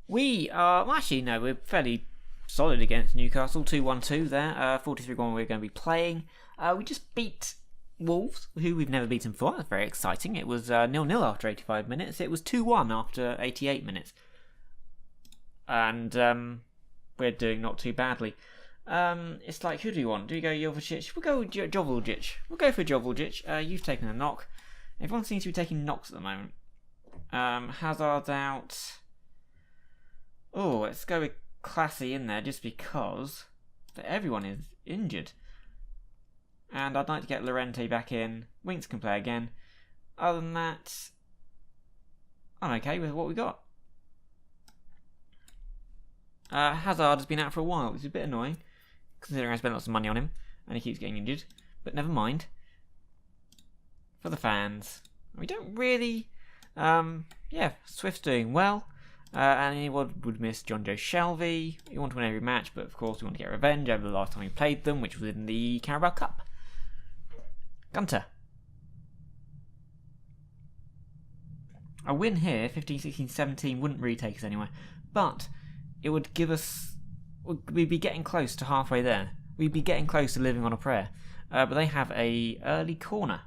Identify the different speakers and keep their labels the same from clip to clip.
Speaker 1: We are, well, actually, no, we're fairly solid against Newcastle. 2-1-2 there. 43-1 we're going to be playing. We just beat Wolves, who we've never beaten before. That's very exciting. It was 0-0 after 85 minutes. It was 2-1 after 88 minutes. And we're doing not too badly. It's like, who do you want? Do you go Jovicic? We'll go Joveljic. We'll go for Joveljic. You've taken a knock. Everyone seems to be taking knocks at the moment. Hazard's out. Oh, let's go with Classy in there just because everyone is injured. And I'd like to get Llorente back in. Winks can play again. Other than that, I'm okay with what we got. Hazard has been out for a while, which is a bit annoying, considering I spent lots of money on him and he keeps getting injured. But never mind. For the fans, we don't really. Swift's doing well. And anyone would miss John Joe Shelvey. You want to win every match, but of course we want to get revenge over the last time we played them, which was in the Carabao Cup. Gunter. A win here, 15, 16, 17, wouldn't really take us anywhere. But it would give us... We'd be getting close to halfway there. We'd be getting close to living on a prayer. But they have a early corner,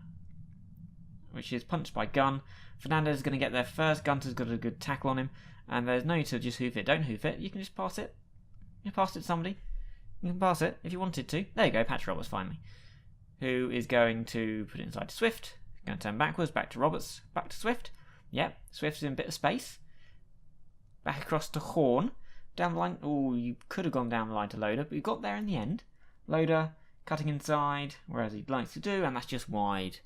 Speaker 1: which is punched by Gunn. Fernandez is going to get there first. Gunter's got a good tackle on him. And there's no need to just hoof it. Don't hoof it. You can just pass it. You pass it to somebody. You can pass it if you wanted to. There you go. Patch Roberts finally. Who is going to put it inside to Swift. Going to turn backwards. Back to Roberts. Back to Swift. Yep. Swift's in a bit of space. Back across to Horn. Down the line. Oh, you could have gone down the line to Loader. But you got there in the end. Loader cutting inside. Whereas he likes to do. And that's just wide.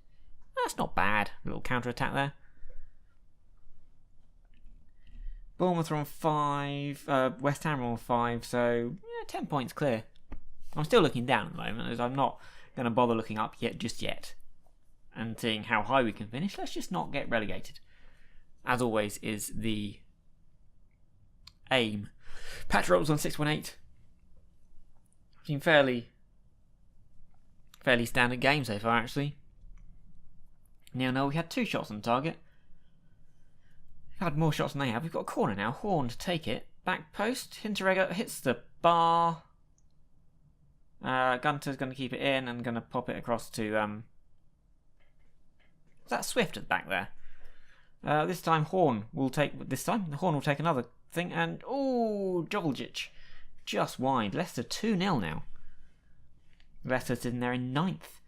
Speaker 1: That's not bad. A little counter attack there. Bournemouth are on 5, West Ham are on 5, so 10 points clear. I'm still looking down at the moment, as I'm not going to bother looking up just yet. And seeing how high we can finish, let's just not get relegated. As always is the aim. Patch Roberts on 6.8. Been fairly standard game so far, actually. No, we had 2 shots on target. Had more shots than they have. We've got a corner now. Horn to take it. Back post. Hinteregger hits the bar. Gunter's going to keep it in and going to pop it across to... Is that Swift at the back there? This time Horn will take... This time Horn will take another thing and... Oh, Joveljic. Just wide. Leicester 2-0 now. Leicester sitting there in 9th.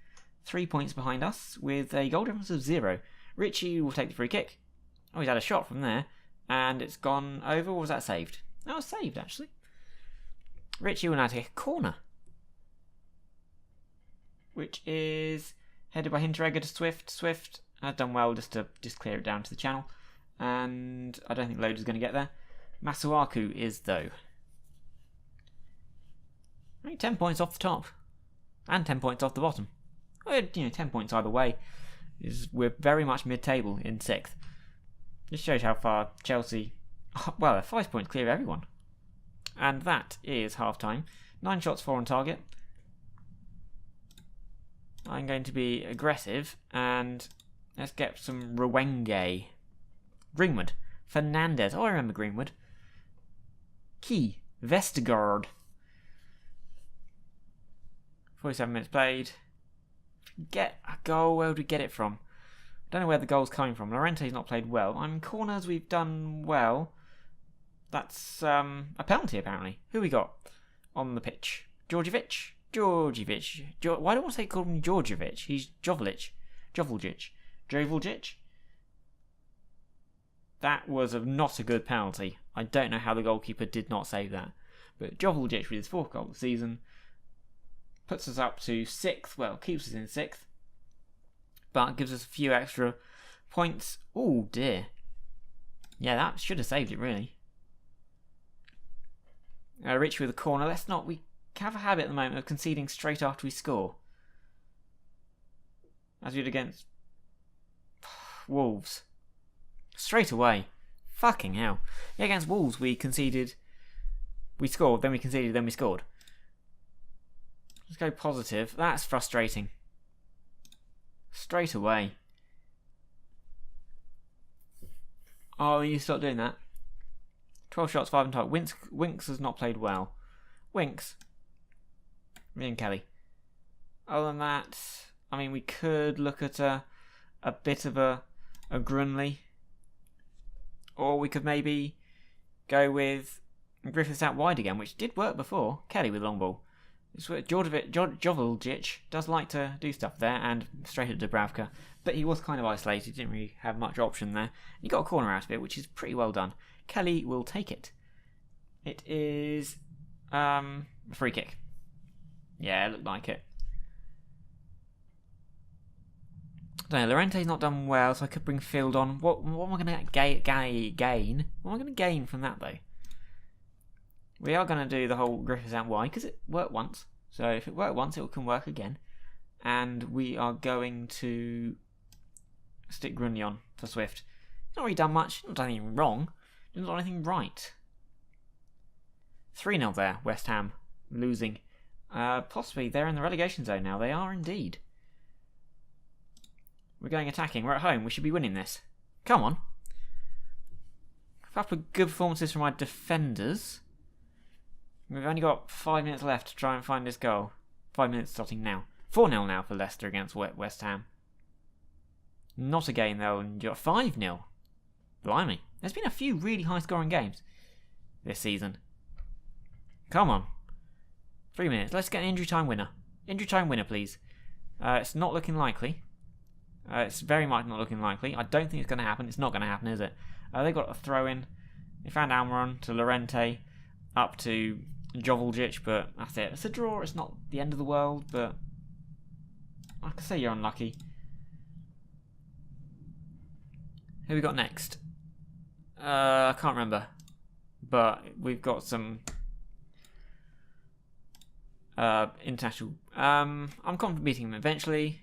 Speaker 1: 3 points behind us with a goal difference of 0. Ritchie will take the free kick. Oh, he's had a shot from there. And it's gone over. Or was that saved? That was saved, actually. Ritchie will now take a corner. Which is headed by Hinteregger to Swift. Swift has done well just to clear it down to the channel. And I don't think Loader's going to get there. Masuaku is, though. Only 10 points off the top. And 10 points off the bottom. Well, 10 points either way. We're very much mid-table in 6th. Just shows how far Chelsea... Well, they're 5 points clear of everyone. And that is half-time. 9 shots, 4 on target. I'm going to be aggressive. And let's get some Rwenge. Greenwood. Fernandez. Oh, I remember Greenwood. Key. Vestergaard. 47 minutes played. Get a goal. Where would we get it from? Don't know where the goal's coming from. Llorente's not played well. Corners we've done well. That's a penalty apparently. Who we got on the pitch? Djordjevic. Why do I want to say call him Djordjevic? He's Joveljic. That was not a good penalty. I don't know how the goalkeeper did not save that. But Joveljic with his 4th goal of the season puts us up to 6th. Well, keeps us in 6th. But gives us a few extra points. Oh dear. Yeah, that should have saved it really. Rich with a corner. We have a habit at the moment of conceding straight after we score. As we did against Wolves. Straight away. Fucking hell. Yeah, against Wolves we conceded. We scored, then we conceded, then we scored. Let's go positive. That's frustrating. Straight away. Oh, you stop doing that. 12 shots, 5 on target. Winks has not played well. Winks. Me and Kelly. Other than that, I mean, we could look at a bit of a Grunley. Or we could maybe go with Griffiths out wide again, which did work before. Kelly with long ball. Joveljic does like to do stuff there, and straight at Dubravka. But he was kind of isolated, didn't really have much option there. He got a corner out of it, which is pretty well done. Kelly will take it. It is a free kick. Yeah, it looked like it. I don't know, Llorente's not done well, so I could bring Field on. What am I going to gain? What am I going to gain from that, though? We are going to do the whole Griffiths out wide, because it worked once. So if it worked once, it can work again. And we are going to stick Grunley on for Swift. He's not really done much. He's not done anything wrong. He's not done anything right. 3-0 there, West Ham. Losing. Possibly they're in the relegation zone now. They are indeed. We're going attacking. We're at home. We should be winning this. Come on. A couple of good performances from our defenders. We've only got 5 minutes left to try and find this goal. 5 minutes starting now. 4-0 now for Leicester against West Ham. Not a game they'll endure. 5-0. Blimey. There's been a few really high-scoring games this season. Come on. 3 minutes. Let's get an injury time winner. Injury time winner, please. It's not looking likely. It's very much not looking likely. I don't think it's going to happen. It's not going to happen, is it? They got a throw in. They found Almiron to Llorente. Up to Joveljic, but that's it. It's a draw. It's not the end of the world, but I can say you're unlucky. Who we got next? I can't remember. But we've got some international. I'm confident beating them eventually.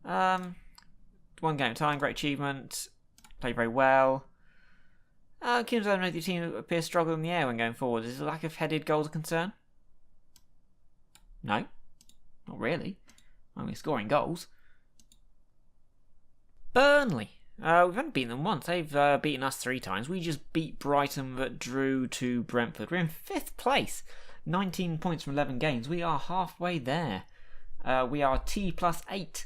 Speaker 1: One game at a time, great achievement. Played very well. Kim's made the team appear to struggle in the air when going forward. Is the lack of headed goals a concern? No, not really. Only scoring goals. Burnley. We've only beaten them once. They've beaten us 3 times. We just beat Brighton but drew to Brentford. We're in 5th place. 19 points from 11 games. We are halfway there. We are T plus 8.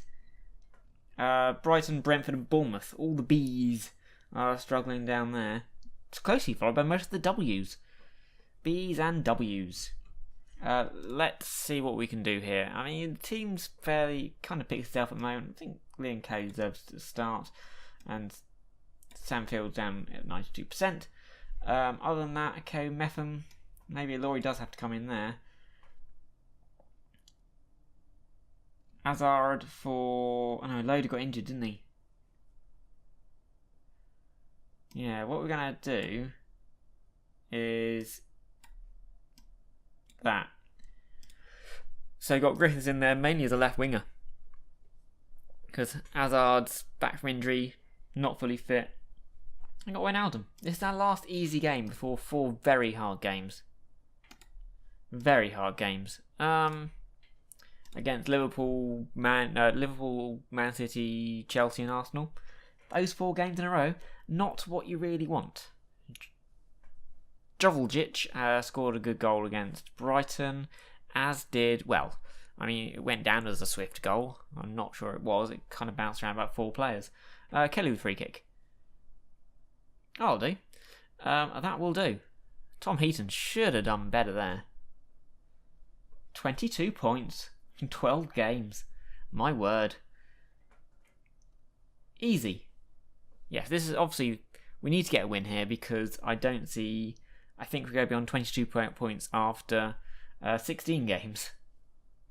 Speaker 1: Brighton, Brentford and Bournemouth. All the Bs are struggling down there. It's closely followed by most of the Ws. Bs and Ws. Let's see what we can do here. I mean, the team's fairly kind of picked itself at the moment. I think Liam Kelly deserves to start. And Sam Field's down at 92%. Other than that, okay, Metham, maybe Laurie does have to come in there. Hazard for... Oh no, Loader got injured, didn't he? Yeah, what we're going to do is that. So you've got Griffiths in there, mainly as a left winger. Because Hazard's back from injury, not fully fit. I got Wijnaldum. This is our last easy game before 4 very hard games. Very hard games. Against Liverpool, Man City, Chelsea and Arsenal. Those 4 games in a row, not what you really want. Joveljic scored a good goal against Brighton, as did, well, I mean, it went down as a Swift goal. I'm not sure it was. It kind of bounced around about 4 players. Kelly with free kick. That'll do. That will do. Tom Heaton should have done better there. 22 points in 12 games. My word. Easy. Yes, this is obviously... We need to get a win here because I don't see... I think we go beyond 22 points after 16 games.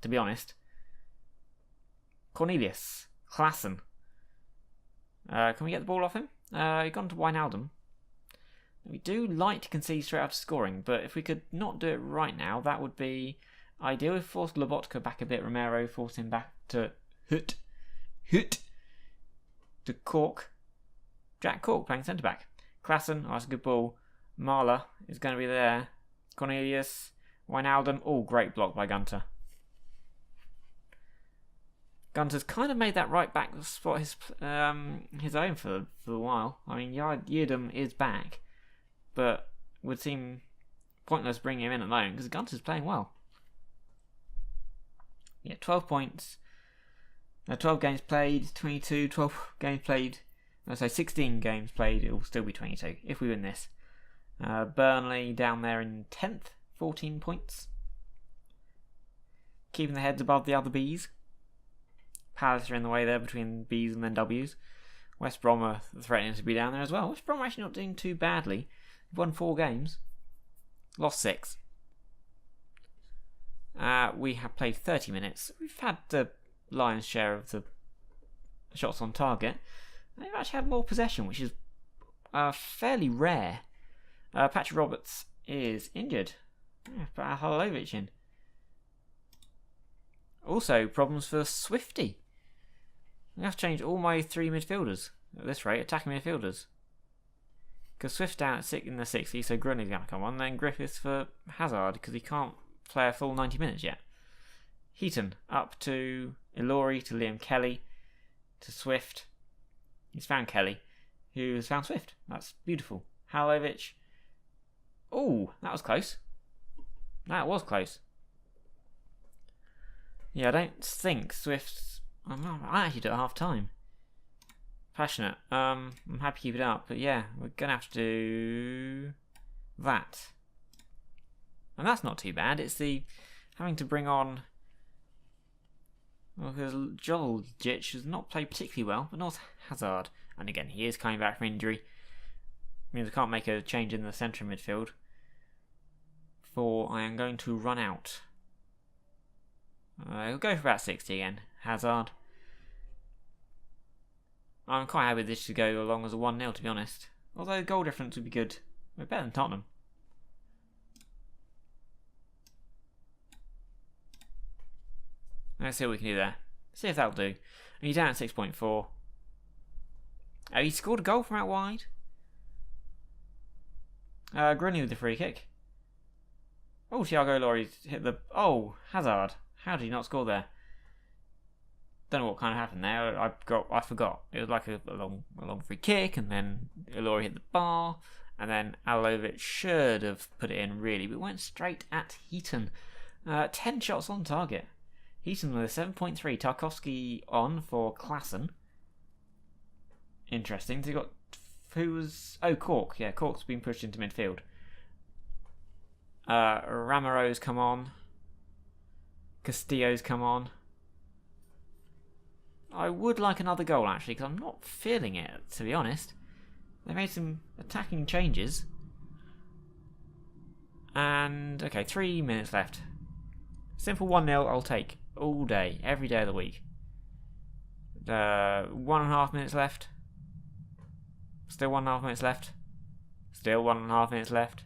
Speaker 1: To be honest. Cornelius. Klassen. Can we get the ball off him? He's gone to Wijnaldum. We do like to concede straight after scoring, but if we could not do it right now, that would be ideal. We've forced Lobotka back a bit. Romero forced him back to Hut. To Cork. Jack Cork playing centre-back. Klassen, oh, that's a good ball. Marla is going to be there. Cornelius. Wijnaldum. Oh, great block by Gunter. Gunter's kind of made that right back spot his own for a while. I mean, Yildirim is back. but would seem pointless bringing him in at the moment because Gunter's playing well. Yeah, 12 points. 12 games played, 22, 12 games played. So 16 games played, it will still be 22 if we win this. Burnley down there in 10th, 14 points. Keeping the heads above the other Bs. Palace are in the way there between Bs and then Ws. West Brom are threatening to be down there as well. West Brom are actually not doing too badly. They've won 4 games. Lost 6. We have played 30 minutes. We've had the lion's share of the shots on target. They've actually had more possession, which is fairly rare. Patrick Roberts is injured. Put Halovic in. Also, problems for Swifty. I have to change all my 3 midfielders at this rate, attacking midfielders. Because Swift's down in the 60, so Grundy's going to come on. Then Griffiths for Hazard, because he can't play a full 90 minutes yet. Heaton up to Ilori, to Liam Kelly, to Swift. He's found Kelly, who has found Swift. That's beautiful. Halovic. Oh, that was close. That was close. Yeah, I don't think Swift's... I actually do it at half time. Passionate. I'm happy to keep it up, but yeah, we're going to have to do that. And that's not too bad. It's the having to bring on... Well, because Joljic has not played particularly well, but not Hazard. And again, he is coming back from injury. Means I can't make a change in the centre midfield. For I am going to run out. He'll go for about 60 again. Hazard. I'm quite happy with this to go along as a 1-0, to be honest. Although goal difference would be good. We're better than Tottenham. Let's see what we can do there. See if that'll do. And he's down at 6.4. Oh, he scored a goal from out wide. Grundy with the free kick. Oh, Thiago Lori's hit the... Oh, Hazard. How did he not score there? Don't know what kind of happened there. I forgot. It was like a long free kick, and then Ilori hit the bar, and then Alovic should have put it in really, but went straight at Heaton. 10 shots on target. Heaton with a 7.3. Tarkowski on for Klassen. Interesting. So you got... Who was... Oh, Cork. Yeah, Cork's been pushed into midfield. Ramaro's come on. Castillo's come on. I would like another goal, actually, because I'm not feeling it, to be honest. They made some attacking changes. And, okay, 3 minutes left. Simple 1-0 I'll take all day, every day of the week. 1.5 minutes left. Still 1.5 minutes left. Still 1.5 minutes left.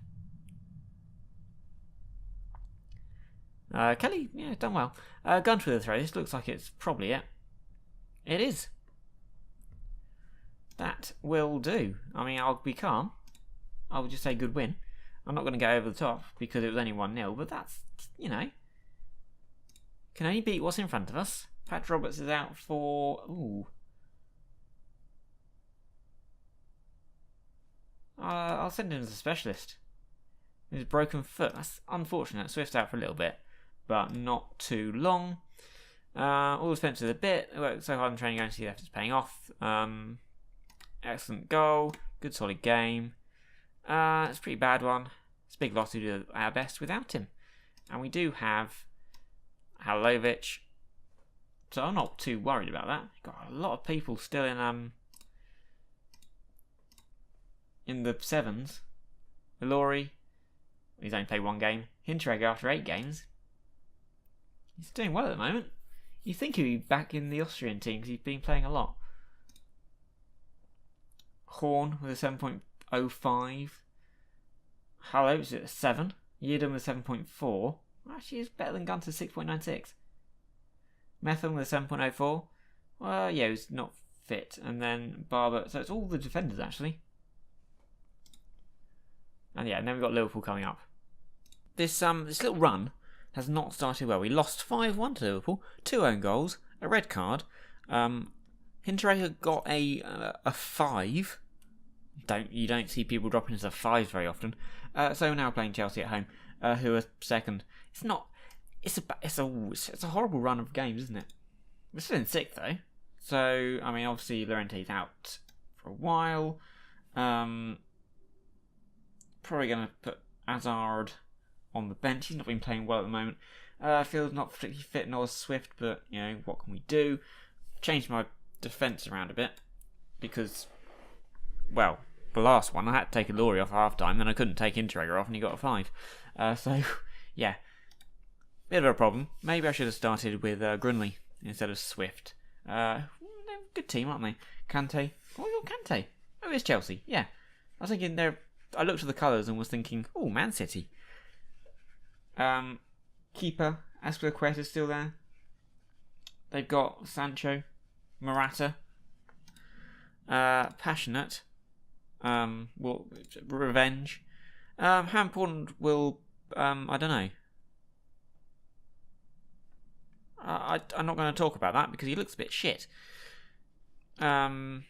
Speaker 1: Kelly, yeah, done well. Gun for the throw. This looks like it's probably it. It is. That will do. I mean, I'll be calm. I'll just say good win. I'm not going to go over the top because it was only 1-0, but that's, you know, can only beat what's in front of us. Pat Roberts is out for... Ooh. I'll send him as a specialist. His broken foot. That's unfortunate. Swift's out for a little bit, but not too long. All expenses a bit. Worked so hard in training, going to see that it's paying off. Excellent goal. Good solid game. It's a pretty bad one. It's a big loss to do our best without him. And we do have Halovic. So I'm not too worried about that. Got a lot of people still in the sevens. Ilori, he's only played 1 game. Hintereg after 8 games. He's doing well at the moment. You think he'd be back in the Austrian team because he's been playing a lot. Horn with a 7.05. Hallow's at a 7. Yidam with 7.4. Actually, he's better than Gunter's 6.96. Metham with a 7.04. Well, yeah, he's not fit. And then Barber. So it's all the defenders, actually. And yeah, and then we've got Liverpool coming up. This little run has not started well. We lost 5-1 to Liverpool, 2 own goals, a red card. Hinteregger got a 5. You don't see people dropping into the fives very often. So we're now playing Chelsea at home, who are second. It's not. It's a horrible run of games, isn't it? We're still in sixth though. So I mean, obviously Llorente's out for a while. Probably going to put Hazard on the bench. He's not been playing well at the moment. Feels not particularly fit nor Swift, but you know what can we do? Changed my defence around a bit because, well, the last one I had to take a Laurie off at half time, and I couldn't take Interregger off, and he got a 5. So yeah, bit of a problem. Maybe I should have started with Burnley instead of Swift. They're a good team, aren't they? Kante. Oh, you're Kante. Oh, it's Chelsea. Yeah, I was thinking they're. I looked at the colours and was thinking, oh, Man City. Keeper Azpilicueta's still there. They've got Sancho, Morata, Passionate, Revenge. How important will I don't know. I'm not going to talk about that because he looks a bit shit. We want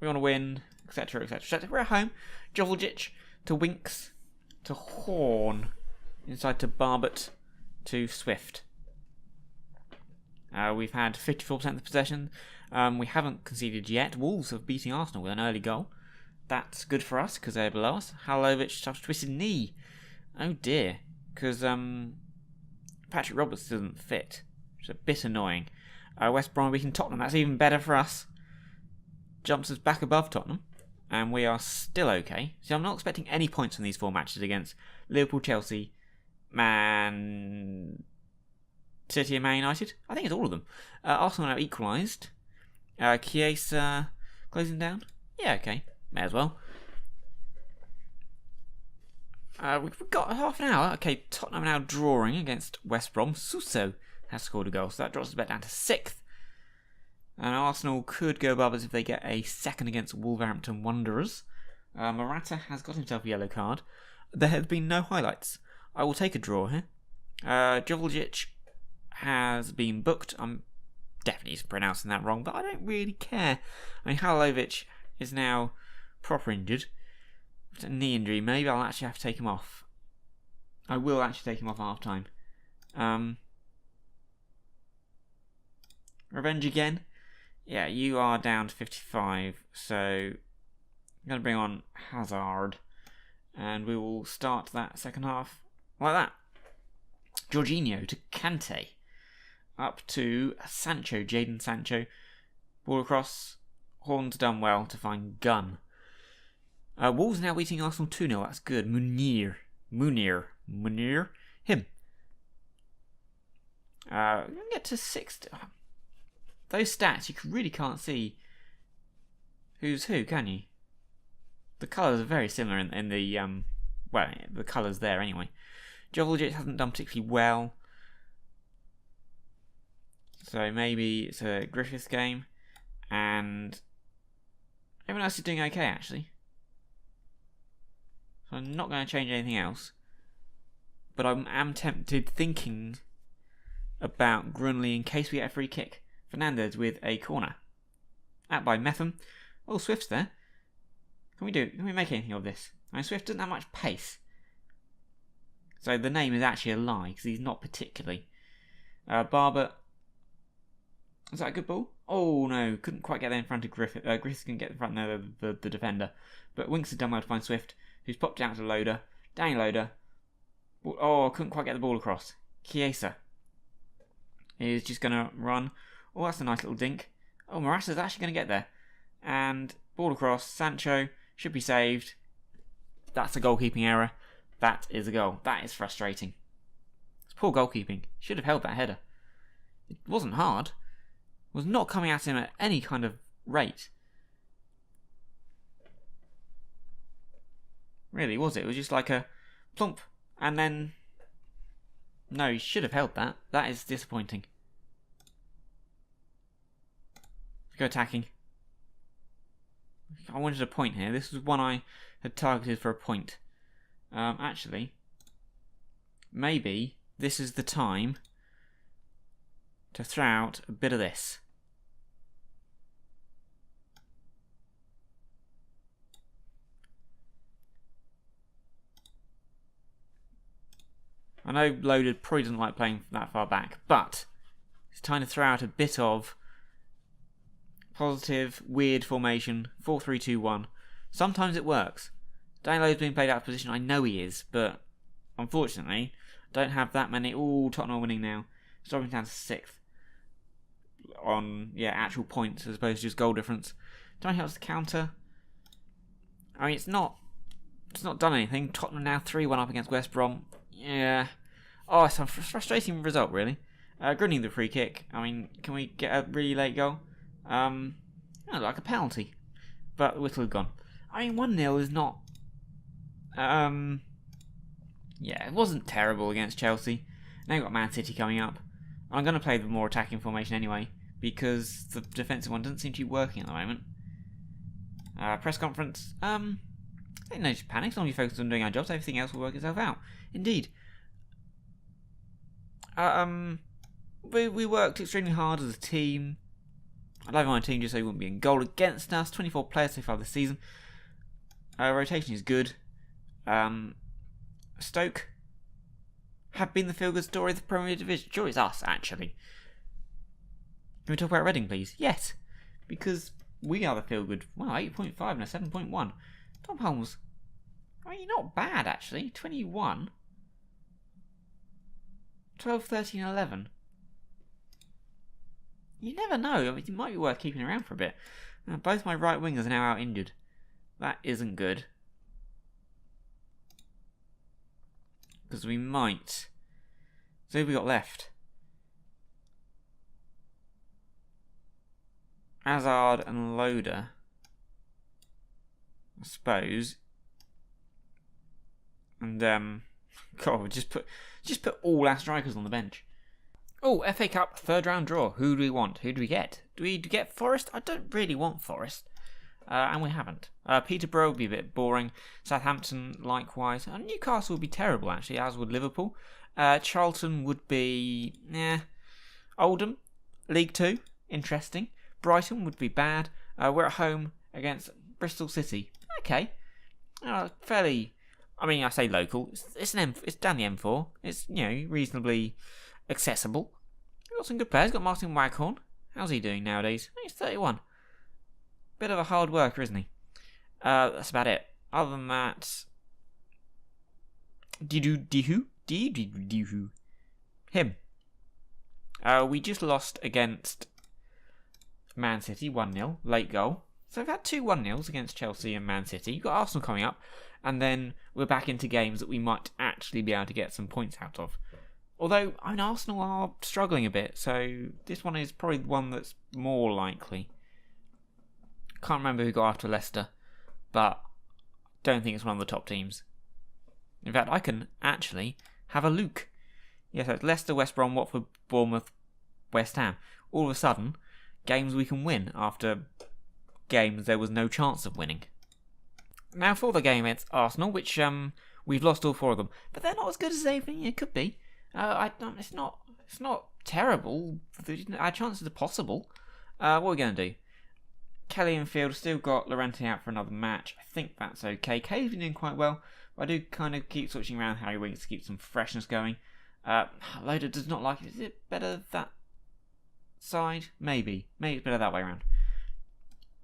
Speaker 1: to win, etc., etc. We're at home. Joveljic to Winks to Horn. Inside to Barbet to Swift. We've had 54% of the possession. We haven't conceded yet. Wolves have beaten Arsenal with an early goal. That's good for us because they're below us. Halovic suffers a twisted knee. Oh dear. Because Patrick Roberts doesn't fit. Which is a bit annoying. West Brom beating Tottenham. That's even better for us. Jumps us back above Tottenham. And we are still okay. So I'm not expecting any points from these 4 matches against Liverpool, Chelsea, Man City and Man United. I think it's all of them. Arsenal now equalised. Chiesa closing down. Yeah, okay. May as well. We've got half an hour. Okay, Tottenham now drawing against West Brom. Suso has scored a goal, so that drops us back down to 6th. And Arsenal could go above us if they get a second against Wolverhampton Wanderers. Morata has got himself a yellow card. There have been no highlights. I will take a draw here. Joveljic has been booked. I'm definitely pronouncing that wrong, but I don't really care. I mean, Halovic is now proper injured. It's a knee injury. Maybe I'll actually have to take him off. I will actually take him off at half time. Revenge again. Yeah, you are down to 55, so I'm going to bring on Hazard, and we will start that second half like that. Jorginho to Kante, up to Sancho, Jadon Sancho, ball across, Horn's done well to find Gunn. Wolves now beating Arsenal 2-0, that's good. Munir, him. We're going to get to 6th. Those stats, you really can't see who's who, can you? The colours are very similar in the, well, the colours there anyway. Joveljic hasn't done particularly well. So maybe it's a Griffiths game. And everyone else is doing okay, actually. So I'm not going to change anything else. But I am tempted thinking about Grunley in case we get a free kick. Fernandez with a corner. Out by Metham. Oh, Swift's there. Can we make anything of this? I mean, Swift doesn't have much pace. So the name is actually a lie, because he's not particularly. Barber. Is that a good ball? Oh no, couldn't quite get there in front of Griffith. Griffith can get in front of the defender. But Winks has done well to find Swift, who's popped out to Loader. Danny Loader. Oh, couldn't quite get the ball across. Chiesa is just going to run. Oh, that's a nice little dink. Oh, Morata's actually going to get there. And ball across. Sancho should be saved. That's a goalkeeping error. That is a goal. That is frustrating. It's poor goalkeeping. Should have held that header. It wasn't hard. It was not coming at him at any kind of rate. Really, was it? It was just like a plump. And then... No, he should have held that. That is disappointing. Go attacking. I wanted a point here. This was one I had targeted for a point. Actually, maybe this is the time to throw out a bit of this. I know Loaded probably doesn't like playing that far back, but it's time to throw out a bit of positive, weird formation, 4-3-2-1. Sometimes it works. Dannylo's being played out of position, I know he is, but unfortunately, don't have that many. Ooh, Tottenham are winning now. It's dropping down to 6th on actual points as opposed to just goal difference. Don't help the counter. I mean, it's not done anything. Tottenham now 3-1 up against West Brom. Yeah. Oh, it's a frustrating result, really. Grunning the free kick. I mean, can we get a really late goal? Like a penalty. But the whistle had gone. I mean, 1-0 is not... it wasn't terrible against Chelsea. Now you've got Man City coming up. I'm going to play the more attacking formation anyway, because the defensive one doesn't seem to be working at the moment. Press conference. No just panic. As long as you focus on doing our jobs, everything else will work itself out. Indeed. We worked extremely hard as a team. I'd like my team just so he wouldn't be in goal against us. 24 players so far this season. Rotation is good. Stoke have been the feel-good story of the Premier Division. Sure, it's us, actually. Can we talk about Reading, please? Yes, because we are the feel-good. Wow, 8.5 and a 7.1. Tom Holmes, I mean, you're not bad, actually. 21. 12, 13, 11. You never know. I mean, it might be worth keeping around for a bit. Both my right wingers are now out injured. That isn't good. Because we might. So who have we got left? Hazard and Loader. I suppose. And God, just put all our strikers on the bench. Oh, FA Cup third round draw. Who do we want? Who do we get? Do we get Forest? I don't really want Forest. And we haven't. Peterborough would be a bit boring. Southampton, likewise. Newcastle would be terrible, actually, as would Liverpool. Charlton would be... Oldham, League 2, interesting. Brighton would be bad. We're at home against Bristol City. Okay. Fairly... I mean, I say local. It's down the M4. It's, reasonably accessible. We've got some good players. Got Martin Waghorn. How's he doing nowadays? He's 31. Bit of a hard worker, isn't he? That's about it. Other than that... Him. We just lost against Man City, 1-0, late goal. So we've had 2 1-0s against Chelsea and Man City. You've got Arsenal coming up, and then we're back into games that we might actually be able to get some points out of. Although, Arsenal are struggling a bit, so this one is probably the one that's more likely. Can't remember who got after Leicester, but don't think it's one of the top teams. In fact, I can actually have a look. Yes, so it's Leicester, West Brom, Watford, Bournemouth, West Ham. All of a sudden, games we can win after games there was no chance of winning. Now for the game against Arsenal, which we've lost all 4 of them, but they're not as good as they could be. It's not terrible. Our chances are possible. What are we going to do? Kelly and Field still got Llorente out for another match. I think that's okay. Kelly's been doing quite well, but I do kind of keep switching around Harry Winks to keep some freshness going. Loader does not like it. Is it better that side? Maybe. Maybe it's better that way around.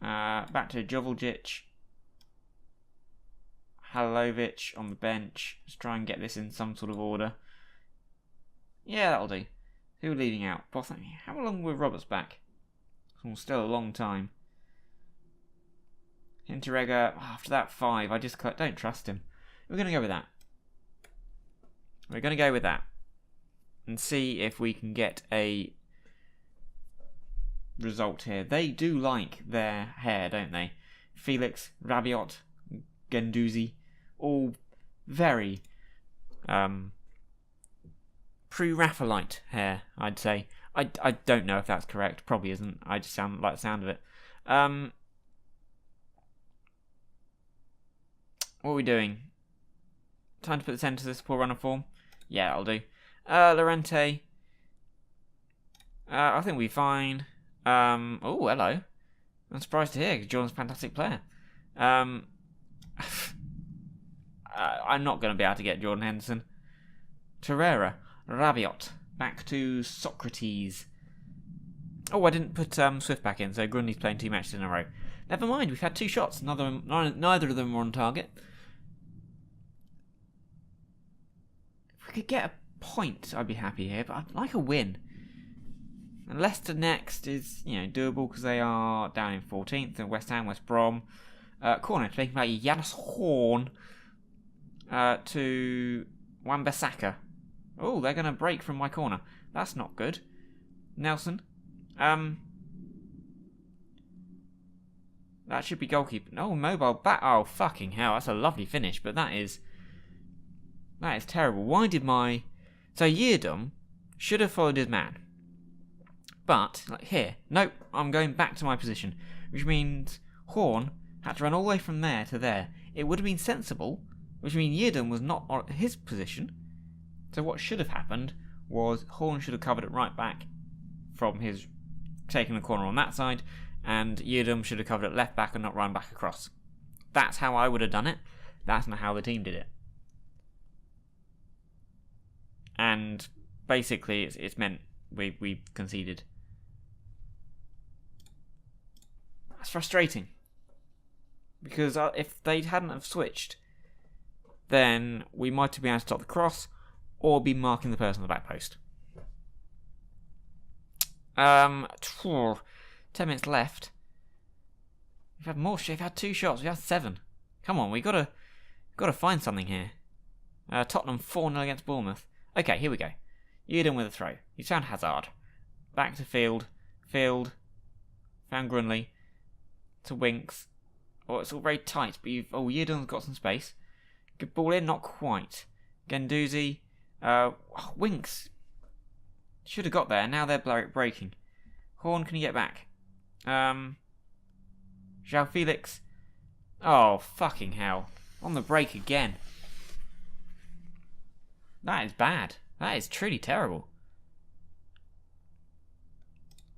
Speaker 1: Back to Joveljic. Halovic on the bench. Let's try and get this in some sort of order. Yeah, that'll do. Who are leading out? How long were Roberts back? Still a long time. Hinteregger, after that 5, I just don't trust him. We're going to go with that. We're going to go with that. And see if we can get a result here. They do like their hair, don't they? Felix, Rabiot, Guendouzi, all very pre-Raphaelite hair, I'd say. I don't know if that's correct. Probably isn't. I just like the sound of it. What are we doing? Time to put this end to this poor run of form? Yeah, I'll do. Llorente. I think we'll be fine. Oh, hello. I'm surprised to hear, because Jordan's a fantastic player. I'm not going to be able to get Jordan Henderson. Torreira, Rabiot, back to Socrates. Oh, I didn't put Swift back in, so Grundy's playing 2 matches in a row. Never mind, we've had 2 shots. Neither of them were on target. If we could get a point, I'd be happy here, but I'd like a win. And Leicester next is, doable because they are down in 14th, and West Ham, West Brom. Corner, taking back Janus Horn to Wan-Bissaka. Oh, they're going to break from my corner. That's not good. Nelson. That should be goalkeeper. No, mobile back. Oh, fucking hell. That's a lovely finish, but that is terrible. Why did So Yeardom should have followed his man. But, here. Nope, I'm going back to my position. Which means Horn had to run all the way from there to there. It would have been sensible, which means Yeardom was not on his position. So what should have happened was Horn should have covered it right back from his taking the corner on that side, and Yeardom should have covered it left back and not run back across. That's how I would have done it. That's not how the team did it. And basically, it's meant we conceded. That's frustrating. Because if they hadn't have switched, then we might have been able to stop the cross, or be marking the person on the back post. 10 minutes left. We've had more. We've had 2 shots. We've had 7. Come on, we gotta find something here. Tottenham 4-0 against Bournemouth. Okay, here we go. Yeardom with a throw. He's found Hazard. Back to Field. Field. Found Grunley. To Winks. Oh, it's all very tight, but Yeardom's got some space. Good ball in, not quite. Guendouzi. Winks. Should have got there. Now they're breaking. Horn, can he get back? João Felix. Oh, fucking hell. On the break again. That is bad. That is truly terrible.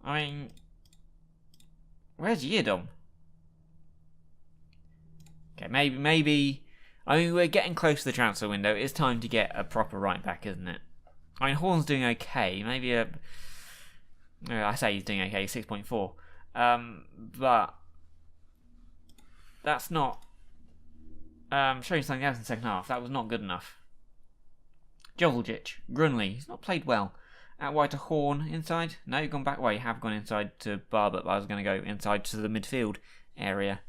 Speaker 1: I mean, where's Yeardom? Okay, maybe. I mean, we're getting close to the transfer window. It's time to get a proper right back, isn't it? I mean, Horn's doing okay. Maybe I say he's doing okay, 6.4. But that's not showing something else in the second half. That was not good enough. Joveljic, Grunley, he's not played well. Out wide to Horn, inside. No, you've gone back. Well, you have gone inside to Barber, but I was going to go inside to the midfield area.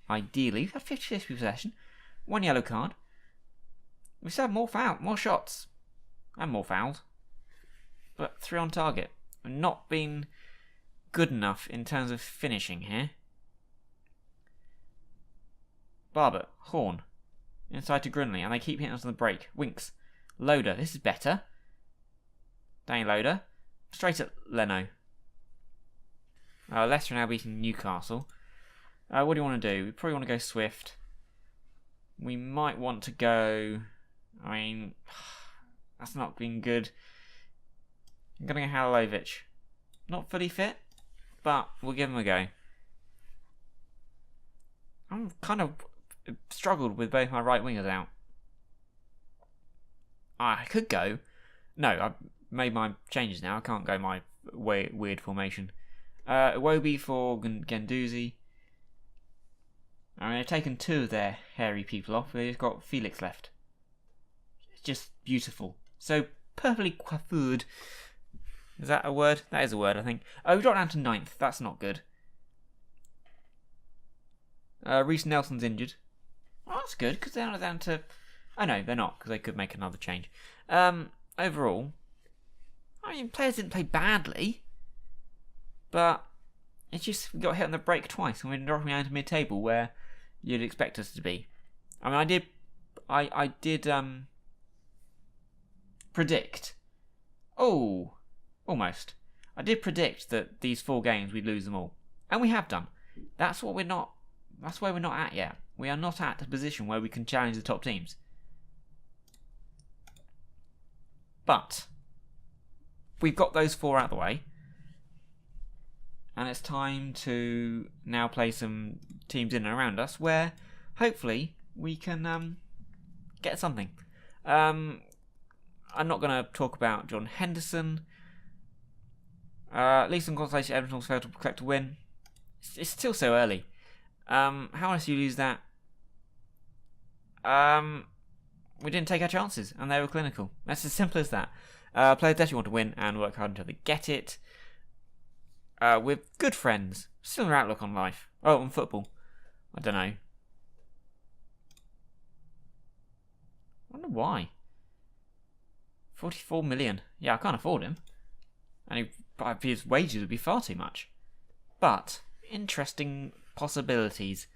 Speaker 1: Ideally, we've had 50-50 possession. 1 yellow card. We still have more shots. And more fouls. But 3 on target. We've not been good enough in terms of finishing here. Barber, Horn. Inside to Grunley, and they keep hitting us on the break. Winks. Loader, this is better. Danny Loader. Straight at Leno. Leicester are now beating Newcastle. What do you want to do? We probably want to go Swift. We might want to go... I mean... That's not been good. I'm going to go Halilovic. Not fully fit, but we'll give him a go. I'm kind of struggled with both my right wingers out. I could go. No, I've made my changes now. I can't go my weird formation. Iwobi for Guendouzi. I mean, they've taken 2 of their hairy people off. They've got Felix left. It's just beautiful. So perfectly coiffured. Is that a word? That is a word, I think. Oh, we dropped down to 9th. That's not good. Reece Nelson's injured. Oh, that's good, because they're not down to... Oh, no, they're not, because they could make another change. Overall, I mean, players didn't play badly, but it's just we got hit on the break twice, and we're dropping down to mid-table where you'd expect us to be. I mean, I did predict. Oh, almost. I did predict that these 4 games we'd lose them all, and we have done. That's where we're not at yet. We are not at a position where we can challenge the top teams. But we've got those 4 out of the way, and it's time to now play some teams in and around us where hopefully we can get something. I'm not going to talk about John Henderson. Least on consolation, Everton failed to collect a win. It's still so early. How else do you lose that? We didn't take our chances, and they were clinical. That's as simple as that. Players definitely want to win and work hard until they get it. We're good friends. Similar outlook on life. Oh, on football. I don't know. I wonder why. 44 million. Yeah, I can't afford him. And his wages would be far too much. But, interesting possibilities.